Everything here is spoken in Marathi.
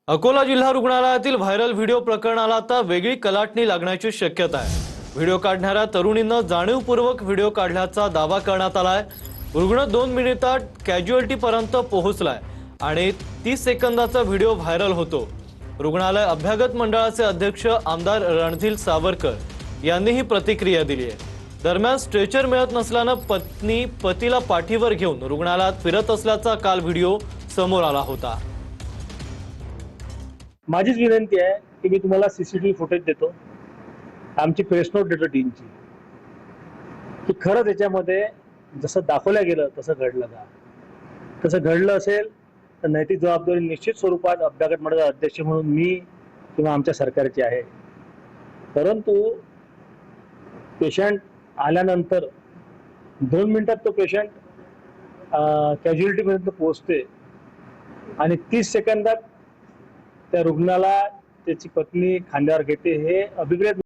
अकोला जिल्हा रुग्णालयातील व्हायरल व्हिडिओ प्रकरणाला आता वेगळी कलाटणी लागण्याची शक्यता आहे। व्हिडिओ काढणाऱ्या तरुणीनं जाणीवपूर्वक व्हिडिओ काढल्याचा दावा करण्यात आलाय। रुग्ण 2 मिनिटात कॅज्युअल्टी पर्यंत पोहोचलाय आणि 30 सेकंदाचा व्हिडिओ व्हायरल होतो। रुग्णालय अभ्यागत मंडळाचे अध्यक्ष आमदार रणधीर सावरकर यांनी ही प्रतिक्रिया दिली आहे। दरम्यान स्ट्रेचर मिळत नसल्याने पत्नी पतीला पाठीवर घेऊन रुग्णालयात फिरत असल्याचा काल व्हिडिओ समोर आला होता। माझीच विनंती आहे की मी तुम्हाला सीसीटीव्ही फुटेज देतो, आमची प्रेस नोट देतो टीमची, की खरं त्याच्यामध्ये जसं दाखवलं गेलं तसं घडलं का। तसं घडलं असेल तर नैतिक जबाबदारी निश्चित स्वरूपात अभ्यागत मंडळाचा अध्यक्ष म्हणून मी किंवा आमच्या सरकारची आहे। परंतु पेशंट आल्यानंतर 2 मिनिटात तो पेशंट कॅज्युअलिटीपर्यंत पोहोचते आणि 30 सेकंदात त्या रुग्णाला त्याची पत्नी खांद्यावर घेते, हे अभिप्रेत